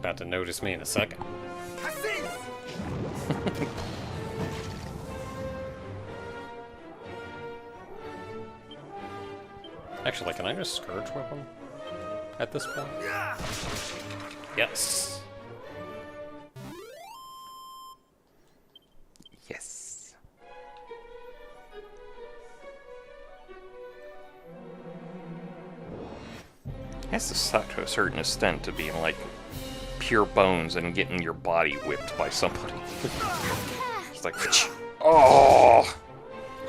About to notice me in a second. Actually, can I just Scourge Whip him at this point? Yes. Yes. Has to suck to a certain extent to being like pure bones and getting your body whipped by somebody. It's like, oh,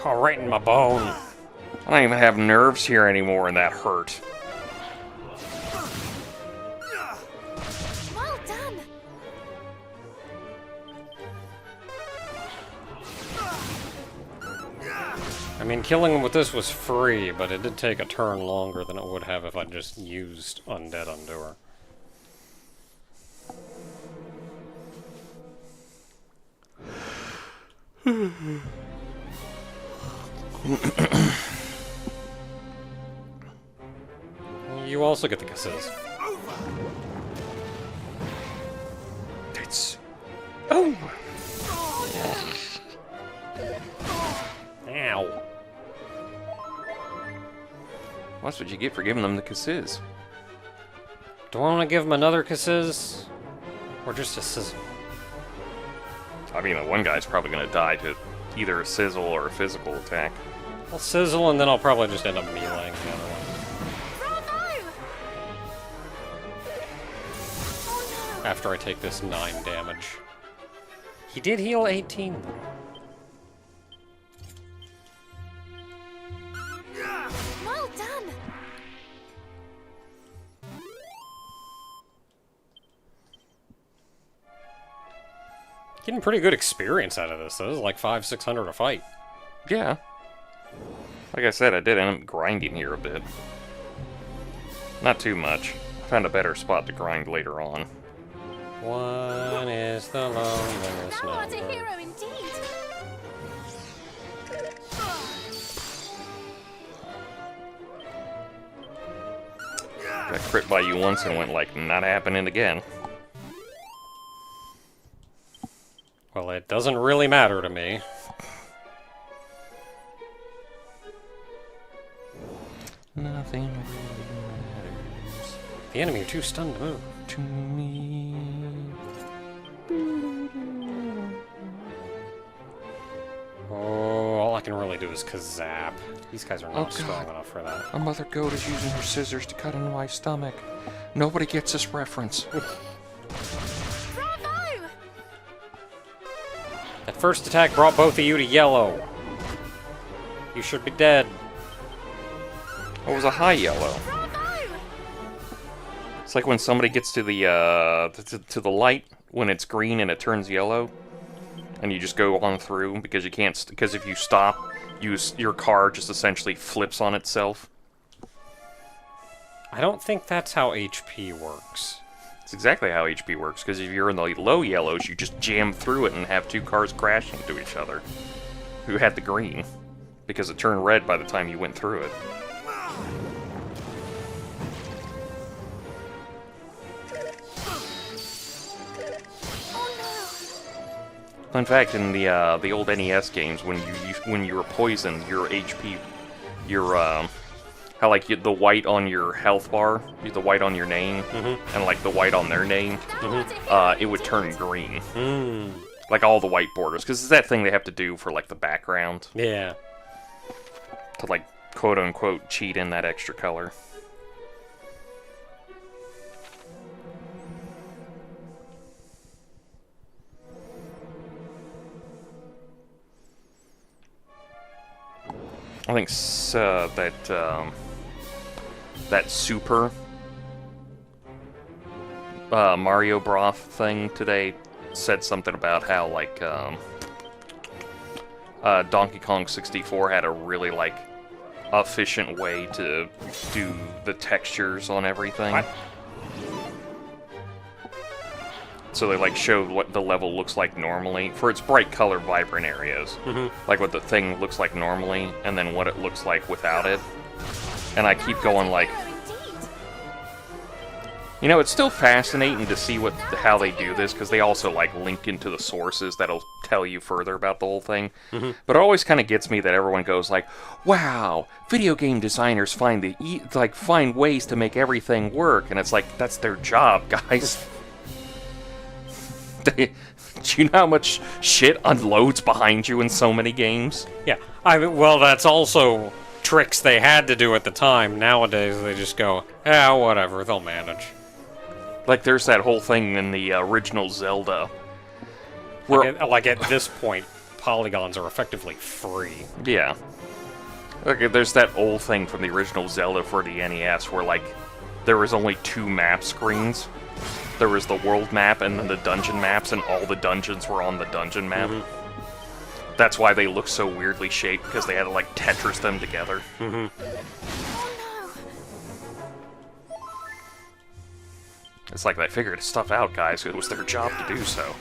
right in my bone. I don't even have nerves here anymore, and that hurt. Well done. I mean, killing him with this was free, but it did take a turn longer than it would have if I just used Undead Undoer. You also get the kisses. It's... Oh! Ow. That's what you get for giving them the kisses. Do I want to give him another kisses? Or just a sizzle? I mean, the one guy's probably going to die to either a sizzle or a physical attack. I'll sizzle and then I'll probably just end up meleeing the other one. Bravo! Oh no! After I take this 9 damage. He did heal 18 though. Well done. Getting pretty good experience out of this. This is like 500-600 a fight. Yeah. Like I said, I did end up grinding here a bit. Not too much. I found a better spot to grind later on. One is the loneliness Thou art a number. hero indeed. Got crit by you once and went like, not happening again. Well, it doesn't really matter to me. Nothing really matters The enemy are too stunned to move. to me. Oh, all I can really do is kazap. These guys are not God. strong enough for that. A mother goat is using her scissors to cut into my stomach. Nobody gets this reference. Bravo! That first attack brought both of you to yellow. You should be dead. It was a high yellow. Bravo! It's like when somebody gets to the to the light when it's green and it turns yellow, and you just go on through because you can't. Because if you stop, your car just essentially flips on itself. I don't think that's how HP works. It's exactly how HP works. Because if you're in the low yellows, you just jam through it and have two cars crash into each other. Who had the green? Because it turned red by the time you went through it. In fact, in the old NES games, when you were poisoned, your HP, how like the white on your health bar, the white on your name, and like the white on their name, it would turn green. Like all the white borders, because it's that thing they have to do for like the background Yeah. to like quote unquote cheat in that extra color. I think that super Mario broth thing today said something about how like Donkey Kong 64 had a really like efficient way to do the textures on everything. What? So they like showed what the level looks like normally for its bright color vibrant areas. Like what the thing looks like normally and then what it looks like without it. And I keep going like, Hero indeed. You know, it's still fascinating to see how they do this, because they also, like, link into the sources that'll tell you further about the whole thing. But it always kind of gets me that everyone goes like, wow, video game designers find ways to make everything work, and it's like, that's their job, guys. Do you know how much shit unloads behind you in so many games? Yeah, I mean, well, that's also tricks they had to do at the time. Nowadays, they just go, yeah, whatever, they'll manage. Like, there's that whole thing in the original Zelda. Where, like at this point, polygons are effectively free. yeah. Okay, there's that old thing from the original Zelda for the NES where, like, there was only 2 map screens. There was the world map and then the dungeon maps, and all the dungeons were on the dungeon map. That's why they look so weirdly shaped, because they had to, like, Tetris them together. It's like they figured stuff out, guys. It was their job to do so.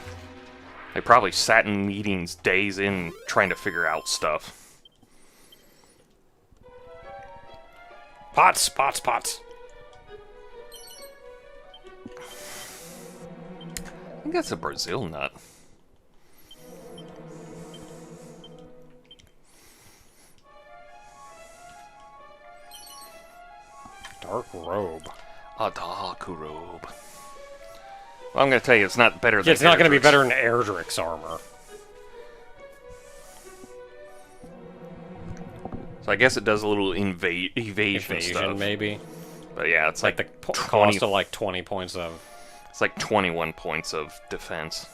They probably sat in meetings days in trying to figure out stuff. Pots, pots, pots. I think that's a Brazil nut. Dark robe. A dark robe. Well, I'm going to tell you, it's not better than Yeah, it's not going to be Erdrick's. better than Erdrick's armor. So I guess it does a little evasion stuff. Maybe. But yeah, it's like, The 20, cost of like 20 points of... it's like 21 points of defense.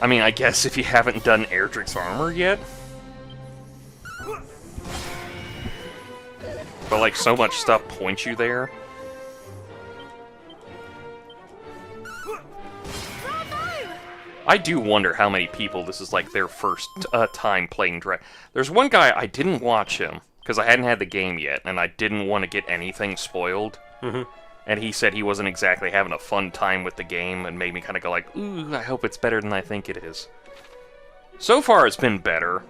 I mean, I guess if you haven't done Erdrick's armor yet. But like, so much stuff points you there. I do wonder how many people this is like their first time playing Dragon. There's one guy, I didn't watch him because I hadn't had the game yet, and I didn't want to get anything spoiled. And he said he wasn't exactly having a fun time with the game, and made me kind of go like, ooh, I hope it's better than I think it is. So far, it's been better.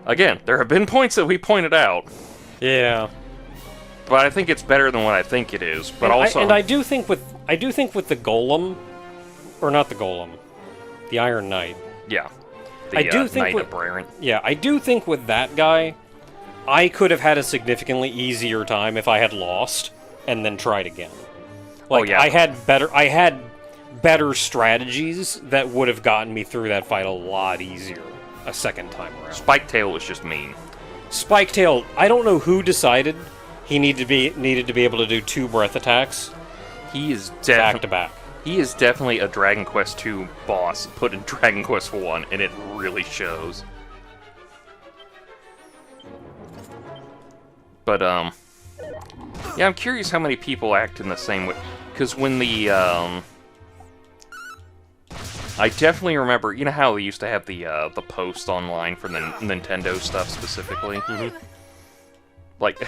Again, there have been points that we pointed out, Yeah. but I think it's better than what I think it is. But also, I do think with the Golem, or not the Golem, the Iron Knight. yeah, I do think Knight with- of Braren. Yeah, I do think with that guy, I could have had a significantly easier time if I had lost and then tried again. Like, yeah. I had better strategies that would have gotten me through that fight a lot easier a second time around. Spiketail was just mean. Spiketail, I don't know who decided he needed to be able to do 2 breath attacks He is back to back. He is definitely a Dragon Quest II boss put in Dragon Quest I, and it really shows. But, yeah, I'm curious how many people act in the same way. Because when the, I definitely remember, you know how they used to have the post online for the Nintendo stuff specifically? Like,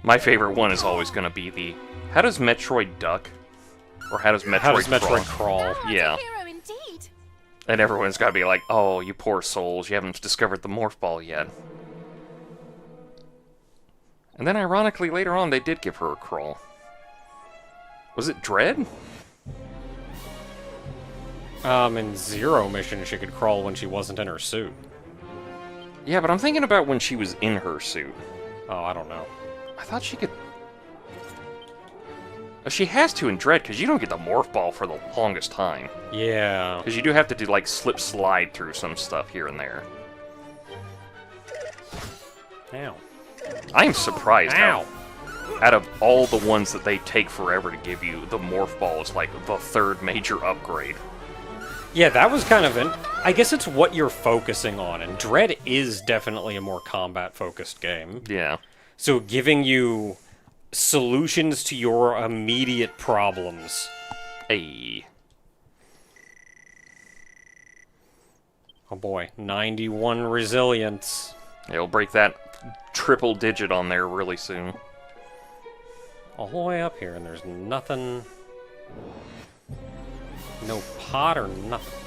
my favorite one is always going to be the, how does Metroid duck? Or how does Metroid crawl? Yeah. Hero indeed. And everyone's got to be like, oh, you poor souls, you haven't discovered the Morph Ball yet. And then, ironically, later on, they did give her a crawl. Was it Dread? In Zero Mission, she could crawl when she wasn't in her suit. Yeah, but I'm thinking about when she was in her suit. Oh, I don't know. I thought she could... She has to in Dread, because you don't get the Morph Ball for the longest time. Yeah. Because you do have to do, like, slip-slide through some stuff here and there. Ow. I am surprised Ow. how, out of all the ones that they take forever to give you, the Morph Ball is, like, the 3rd major upgrade. Yeah, that was kind of an... I guess it's what you're focusing on, and Dread is definitely a more combat-focused game. Yeah. So giving you solutions to your immediate problems. Hey. Oh boy, 91 resilience. It'll break that triple digit on there really soon. All the way up here, and there's nothing... No pot or nothing.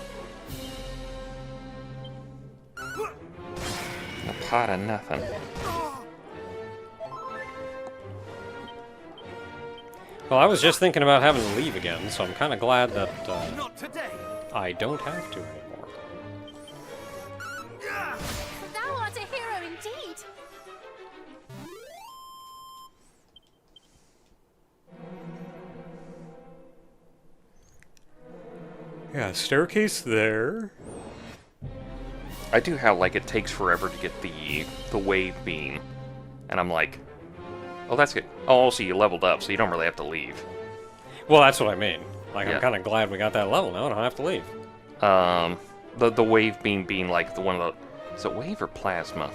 A pot of nothing. Well, I was just thinking about having to leave again, so I'm kind of glad that Not today. I don't have to anymore. Thou art a hero indeed. Yeah, staircase there. I do how, like, it takes forever to get the wave beam. And I'm like, oh, that's good. Oh, also, you leveled up, so you don't really have to leave. Well, that's what I mean. Like, Yeah. I'm kind of glad we got that level now, and I don't have to leave. The wave beam being, like, the one of the... Is it wave or plasma?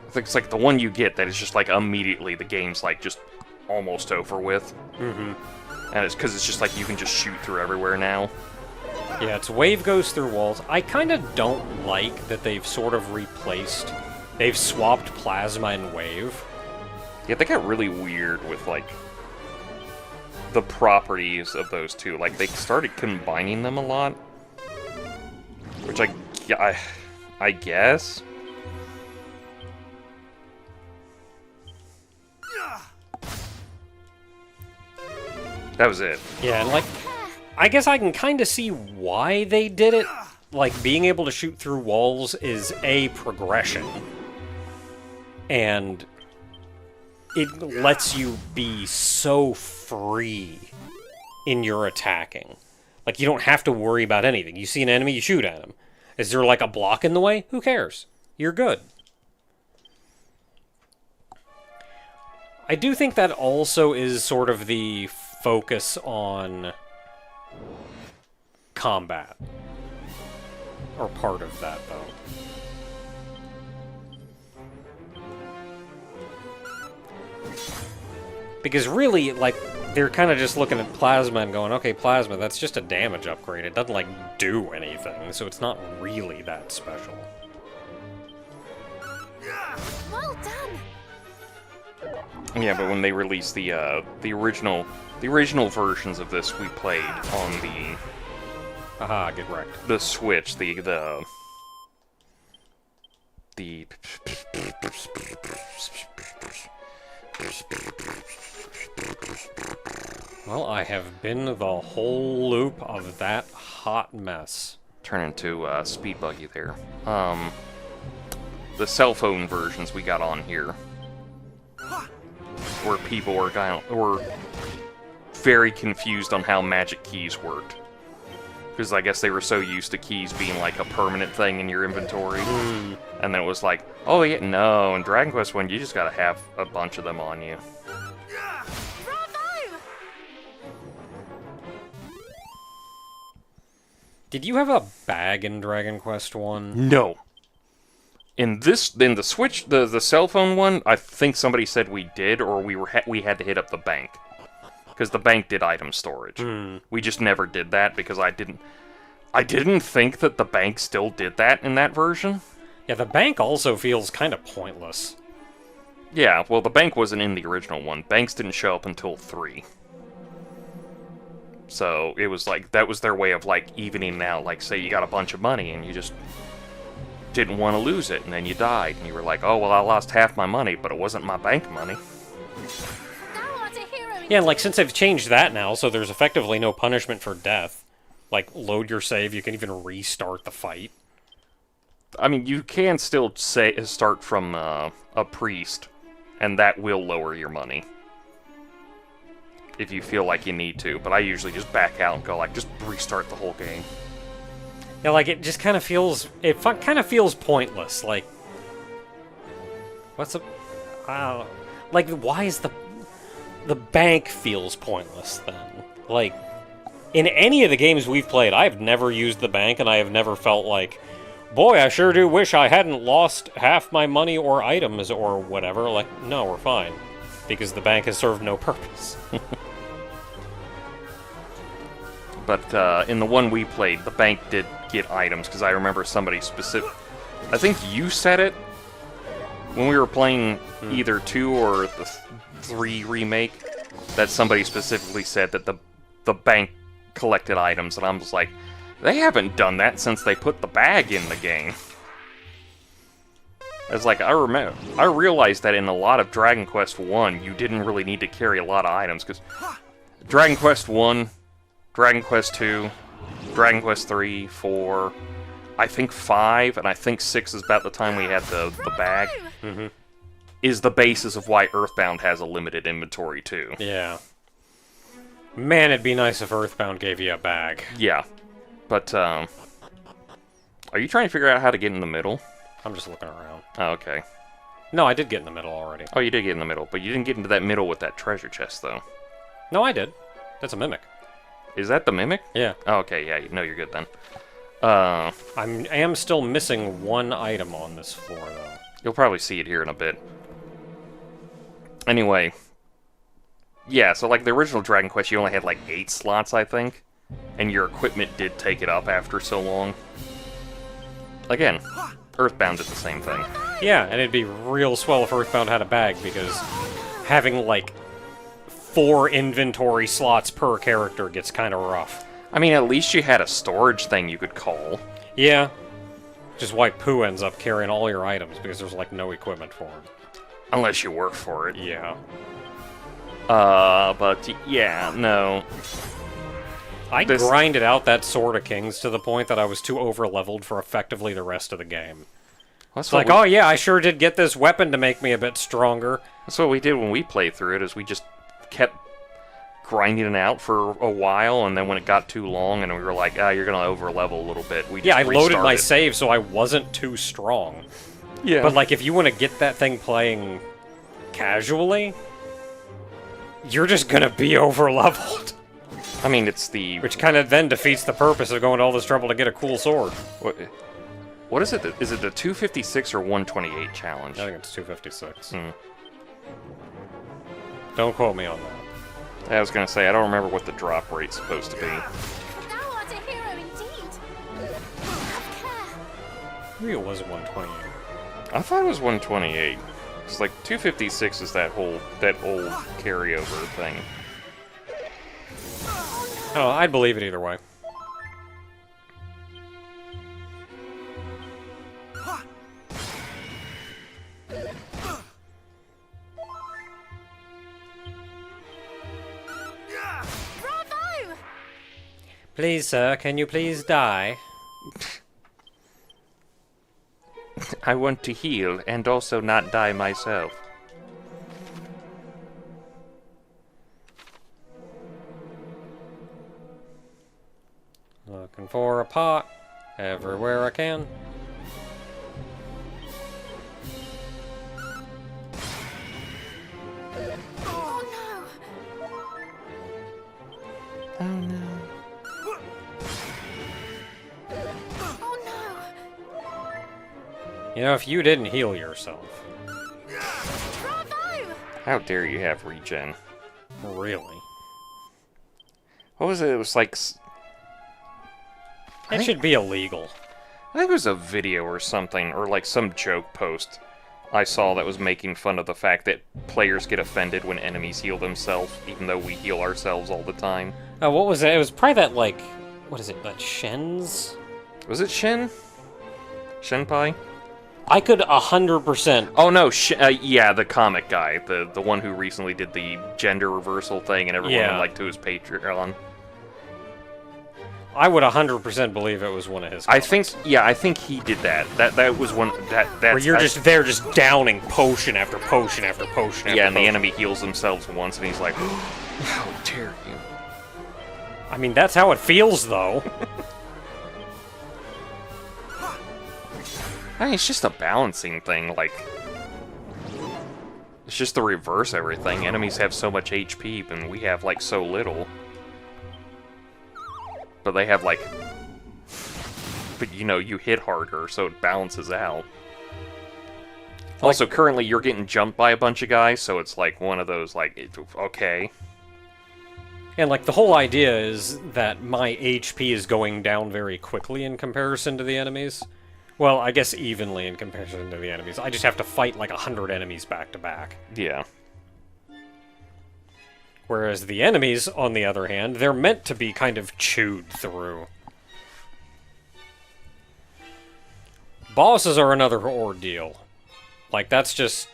I think it's, like, the one you get that is just, like, immediately the game's, like, just almost over with. Mm-hmm. And it's because it's just, like, you can just shoot through everywhere now. Yeah, it's wave goes through walls. I kind of don't like that they've sort of replaced... They've swapped plasma and wave. Yeah, they got really weird with, like, the properties of those two. Like, they started combining them a lot. Which I guess. That was it. Yeah, and like, I guess I can kind of see why they did it. Like, being able to shoot through walls is a progression. And it lets you be so free in your attacking. Like, you don't have to worry about anything. You see an enemy, you shoot at him. Is there, like, a block in the way? Who cares? You're good. I do think that also is sort of the focus on combat. Or part of that, though. Because really, like, they're kind of just looking at plasma and going, okay, plasma, that's just a damage upgrade. It doesn't, like, do anything, so it's not really that special. Well done. Yeah, but when they released the original versions of this, we played on Aha, get wrecked. the Switch, the Well, I have been the whole loop of that hot mess. turn into speed buggy there. The cell phone versions we got on here, where people were very confused on how magic keys worked. Because I guess they were so used to keys being like a permanent thing in your inventory. And then it was like, oh yeah, no, in Dragon Quest 1 you just gotta have a bunch of them on you. Bravo! Did you have a bag in Dragon Quest 1? No. In the Switch, the cell phone one, I think somebody said we did, or we had to hit up the bank. Because the bank did item storage. We just never did that because I didn't think that the bank still did that in that version. Yeah, the bank also feels kind of pointless. Yeah, well, the bank wasn't in the original one. Banks didn't show up until 3. So it was like, that was their way of like evening out. Like, say you got a bunch of money and you just didn't want to lose it, and then you died, and you were like, oh, well, I lost half my money, but it wasn't my bank money. Thou art a hero indeed. Yeah, and like, since they've changed that now, so there's effectively no punishment for death. Like, load your save, you can even restart the fight. I mean, you can still start from a priest, and that will lower your money. If you feel like you need to, but I usually just back out and go like, just restart the whole game. Yeah, like, it just kind of feels... It kind of feels pointless, like... What's the... like, why is the... The bank feels pointless, then. Like, in any of the games we've played, I've never used the bank, and I have never felt like, boy, I sure do wish I hadn't lost half my money or items or whatever. Like, no, we're fine. Because the bank has served no purpose. But in the one we played, the bank did get items, because I remember somebody specific... I think you said it when we were playing either 2 or the 3 remake, that somebody specifically said that the bank collected items, and I'm just like, they haven't done that since they put the bag in the game. It's like, I realized that in a lot of Dragon Quest 1, you didn't really need to carry a lot of items, because Dragon Quest 1, Dragon Quest 2, Dragon Quest 3, 4, I think 5, and I think 6 is about the time we had the bag, is the basis of why Earthbound has a limited inventory, too. Yeah. Man, it'd be nice if Earthbound gave you a bag. Yeah. But, are you trying to figure out how to get in the middle? I'm just looking around. Oh, okay. No, I did get in the middle already. Oh, you did get in the middle, but you didn't get into that middle with that treasure chest, though. No, I did. That's a mimic. Is that the mimic? Yeah. Oh, okay, yeah, no, you're good then. I am still missing one item on this floor, though. You'll probably see it here in a bit. Anyway. Yeah, so like the original Dragon Quest, you only had like 8 slots, I think. And your equipment did take it up after so long. Again, Earthbound did the same thing. Yeah, and it'd be real swell if Earthbound had a bag, because having, like, 4 inventory slots per character gets kind of rough. I mean, at least you had a storage thing you could call. Yeah. Which is why Pooh ends up carrying all your items, because there's, like, no equipment for him. Unless you work for it. Yeah. But, yeah, no. I grinded out that Sword of Kings to the point that I was too over-leveled for effectively the rest of the game. That's It's like, oh yeah, I sure did get this weapon to make me a bit stronger. That's what we did when we played through it, is we just kept grinding it out for a while, and then when it got too long and we were like, you're gonna over-level a little bit, we just I loaded my restarted. save so I wasn't too strong. Yeah. But like, if you want to get that thing playing casually, you're just gonna be over-leveled. I mean, it's the... Which kind of then defeats the purpose of going to all this trouble to get a cool sword. What is it? Is it the 256 or 128 challenge? I think it's 256. Hmm. Don't quote me on that. I was gonna say, I don't remember what the drop rate's supposed to be. Thou art a hero indeed. Have care. Maybe it was 128. I thought it was 128. It's like 256 is that old carryover thing. Oh, I'd believe it either way. Bravo! Please, sir, can you please die? I want to heal and also not die myself. Looking for a pot everywhere I can. Oh no! Oh no. Oh no! You know, if you didn't heal yourself, Bravo! How dare you have regen? really, What was it? It was like... it should be illegal. I think it was a video or something, or like some joke post I saw that was making fun of the fact that players get offended when enemies heal themselves, even though we heal ourselves all the time. Oh, what was it? It was probably that, like, what is it, that Shen's? Was it Shin? Shenpai? I could 100%. Oh no, yeah, the comic guy, the one who recently did the gender reversal thing and everyone Yeah. went like to his Patreon. I would 100% believe it was one of his I comics. think, yeah, I think he did that. That was one that's Where you're just there, just downing potion after potion after potion after yeah, and the potion. enemy heals themselves once, and he's like, "How dare you!" I mean, that's how it feels, though. I mean, it's just a balancing thing. Like, it's just the reverse everything. Enemies have so much HP, and we have like so little. But they have like, but you know, you hit harder, so it balances out. Also, currently you're getting jumped by a bunch of guys, so it's like one of those like, okay. And, like, the whole idea is that my HP is going down very quickly in comparison to the enemies. Well, I guess evenly in comparison to the enemies. I just have to fight, like, 100 enemies back to back. Yeah. Whereas the enemies, on the other hand, they're meant to be kind of chewed through. Bosses are another ordeal. Like, that's just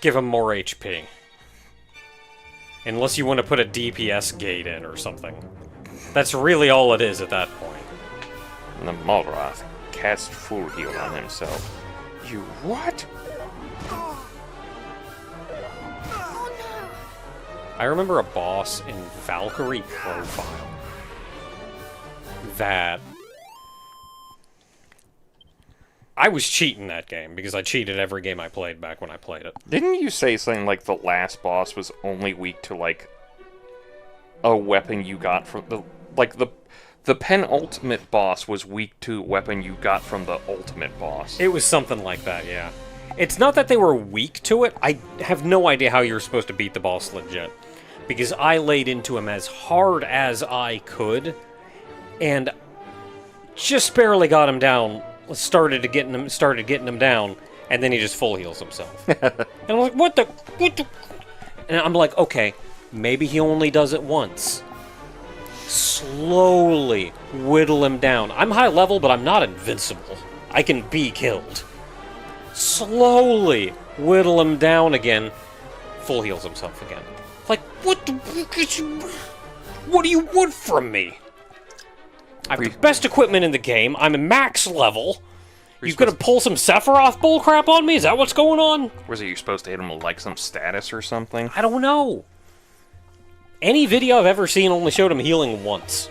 give him more HP. Unless you want to put a DPS gate in or something. That's really all it is at that point. And the Malroth cast full heal on himself. You what? Oh no! I remember a boss in Valkyrie Profile that I was cheating that game because I cheated every game I played back when I played it. Didn't you say something like the last boss was only weak to, like, a weapon you got from the... Like, the penultimate boss was weak to a weapon you got from the ultimate boss. It was something like that, yeah. It's not that they were weak to it. I have no idea how you're supposed to beat the boss legit. Because I laid into him as hard as I could, and just barely got him down. Started getting him down, and then he just full heals himself. And I'm like, what the? And I'm like, okay, maybe he only does it once. Slowly whittle him down. I'm high level, but I'm not invincible. I can be killed. Slowly whittle him down again. Full heals himself again. Like, what do you want from me? I have the best equipment in the game. I'm at max level. You're gonna pull some Sephiroth bullcrap on me? Is that what's going on? Was it you supposed to hit him with, like, some status or something? I don't know. Any video I've ever seen only showed him healing once.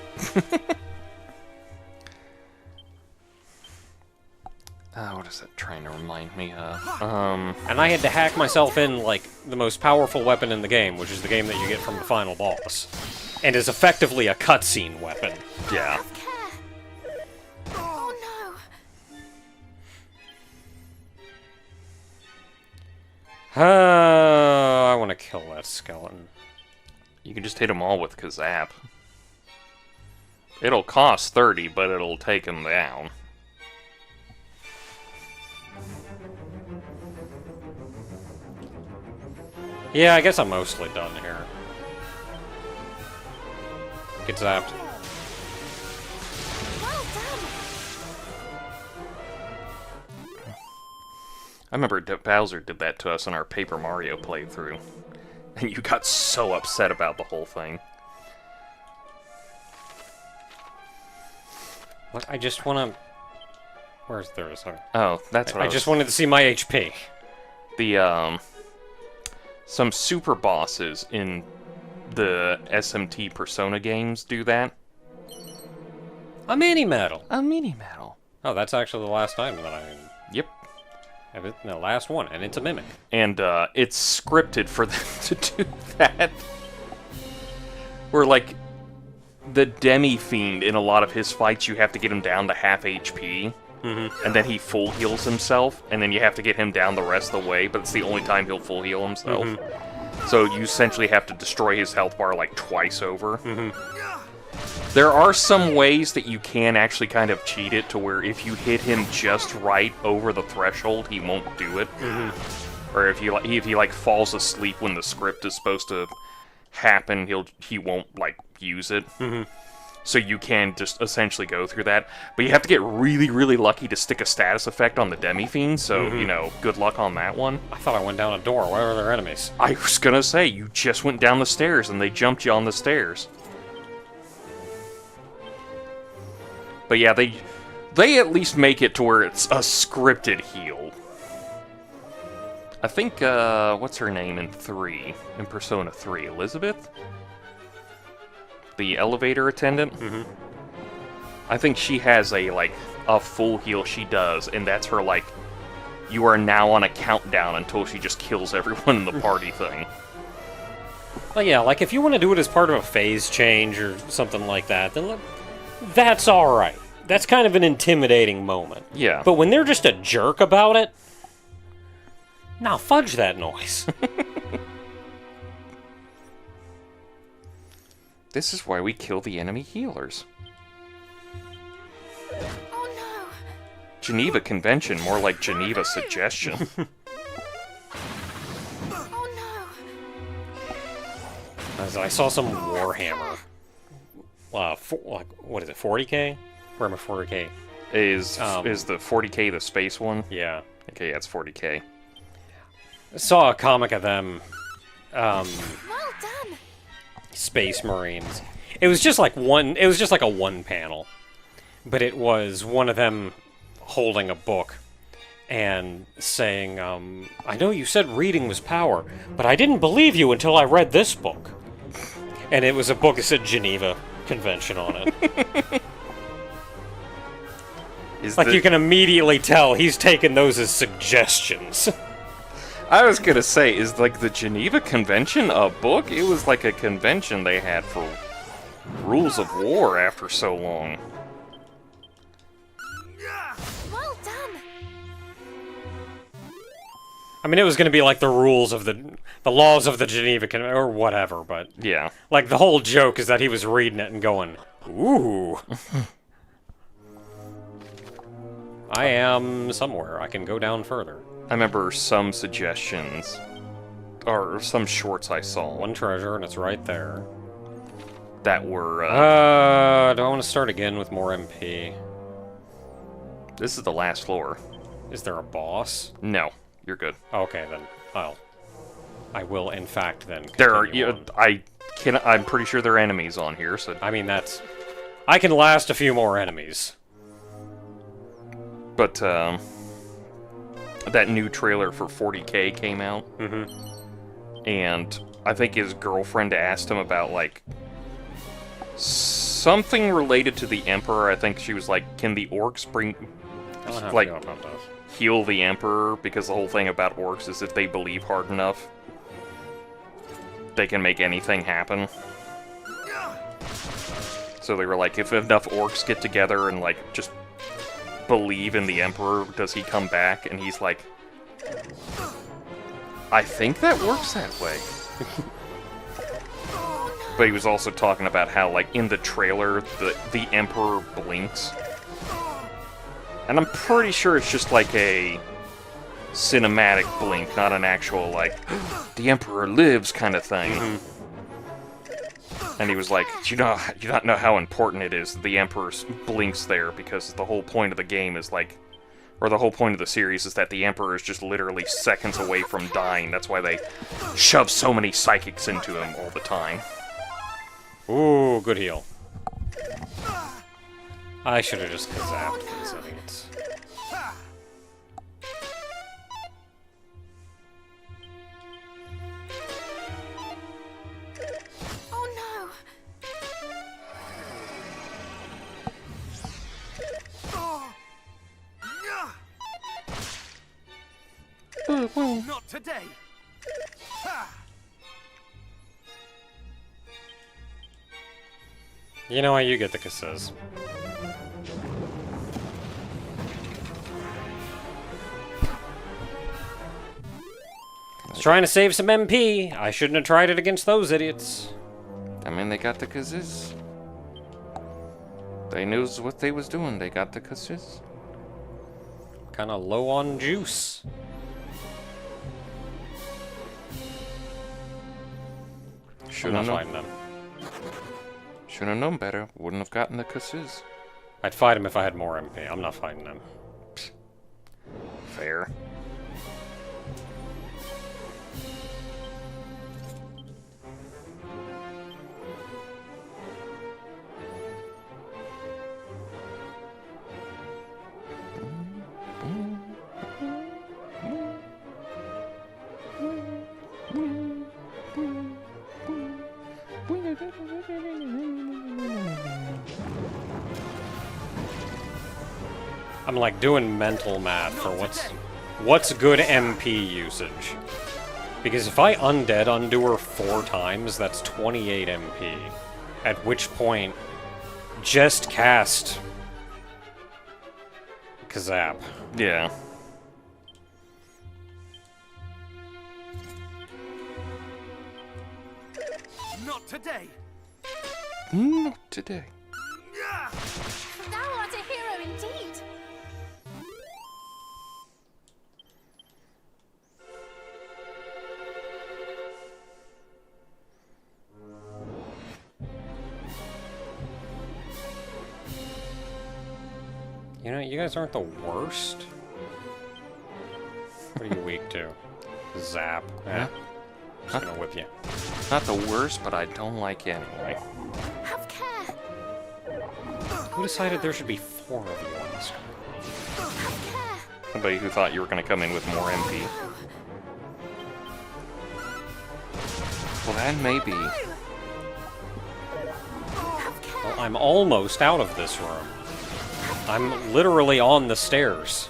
What is that trying to remind me of? And I had to hack myself in, like, the most powerful weapon in the game, which is the game that you get from the final boss. And is effectively a cutscene weapon. Yeah. Have care. Oh no! I want to kill that skeleton. You can just hit them all with Kazap. It'll cost 30, but it'll take him down. Yeah, I guess I'm mostly done here. Get zapped. Well done! I remember Bowser did that to us in our Paper Mario playthrough. And you got so upset about the whole thing. What? I just want to... Where's there? Sorry. Oh, that's what I just wanted to see my HP. The, some super bosses in the SMT Persona games do that. A mini medal. A mini medal. Oh, that's actually the last time that I... Yep. have it. No, last one, and it's a mimic. And it's scripted for them to do that. Where, like, the Demi-Fiend, in a lot of his fights, you have to get him down to half HP. Mm-hmm. And then he full heals himself, and then you have to get him down the rest of the way, but it's the only time he'll full heal himself. Mm-hmm. So you essentially have to destroy his health bar, like, twice over. Mm-hmm. There are some ways that you can actually kind of cheat it to where if you hit him just right over the threshold, he won't do it. Mm-hmm. Or if he like falls asleep when the script is supposed to happen, he won't like use it. Mm-hmm. So you can just essentially go through that, but you have to get really, really lucky to stick a status effect on the Demi-Fiend. So you know, good luck on that one. I thought I went down a door. Where are their enemies? I was gonna say you just went down the stairs and they jumped you on the stairs. But yeah, they at least make it to where it's a scripted heal. I think, what's her name in Persona 3? Elizabeth? The elevator attendant? Mm-hmm. I think she has a full heal she does, and that's her, like, you are now on a countdown until she just kills everyone in the party thing. Well, yeah, like, if you want to do it as part of a phase change or something like that, then that's alright. That's kind of an intimidating moment. Yeah. But when they're just a jerk about it, nah, fudge that noise. This is why we kill the enemy healers. Oh no! Geneva Convention, more like Geneva Suggestion. Oh no! As I saw some Warhammer. What is it, 40k? Warhammer 40k. Is the 40k the space one? Yeah. Okay, yeah, it's 40k. saw a comic of them, Well done. Space Marines. It was just like it was just like a one panel. But it was one of them holding a book and saying, I know you said reading was power, but I didn't believe you until I read this book. And it was a book that said Geneva Convention on it. Like, you can immediately tell he's taken those as suggestions. I was gonna say, is like the Geneva Convention a book? It was like a convention they had for rules of war after so long. Well done. I mean, it was going to be like the rules of the laws of the Geneva Convention, or whatever, but... Yeah. Like, the whole joke is that he was reading it and going, ooh. I am somewhere. I can go down further. I remember some suggestions, or some shorts I saw. One treasure, and it's right there. That were, do I want to start again with more MP? This is the last floor. Is there a boss? No, you're good. Okay, then. I will, in fact, then There are, continue on. I'm pretty sure there are enemies on here, so... I mean, that's... I can last a few more enemies. But, that new trailer for 40K came out. Mm-hmm. And I think his girlfriend asked him about, like, something related to the Emperor. I think she was like, can the orcs bring... I don't have like, to go about this. heal the Emperor? Because the whole thing about orcs is if they believe hard enough, they can make anything happen. So they were like, if enough orcs get together and, like, just believe in the Emperor, does he come back? And he's like, I think that works that way. But he was also talking about how, like, in the trailer, the Emperor blinks. And I'm pretty sure it's just like a cinematic blink, not an actual, like, the Emperor lives kind of thing. Mm-hmm. And he was like, do you not know how important it is that the Emperor blinks there, because the whole point of the game is, like, or the whole point of the series is that the Emperor is just literally seconds away from dying. That's why they shove so many psychics into him all the time. Ooh, good heal. I should have just zapped these idiots. Oh no. Not today. You know how you get the kisses. I was trying to save some MP. I shouldn't have tried it against those idiots. I mean, they got the kazis. They knew what they was doing. They got the kazis. Kinda low on juice. Should I'm have not known. fighting them. Should have known better. Wouldn't have gotten the kazis. I'd fight them if I had more MP. I'm not fighting them. Fair. I'm like doing mental math for what's good MP usage. Because if I undead undo her 4 times, that's 28 MP. At which point, just cast Kazap. Yeah. Not today. Not today. Thou art a hero indeed. You know, you guys aren't the worst. What are you weak to? Zap. Yeah. Just gonna whip you. Not the worst, but I don't like it anyway. Have care. Who decided there should be 4 of you on the screen? Have care. Somebody who thought you were going to come in with more MP. Well, that may be. Have care. Well, I'm almost out of this room. I'm literally on the stairs.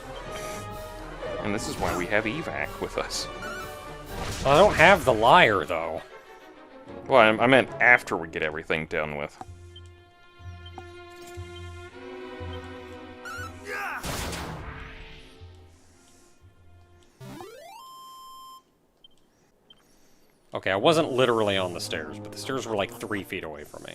And this is why we have evac with us. I don't have the liar, though. Well, I meant after we get everything done with. Okay, I wasn't literally on the stairs, but the stairs were like 3 feet away from me.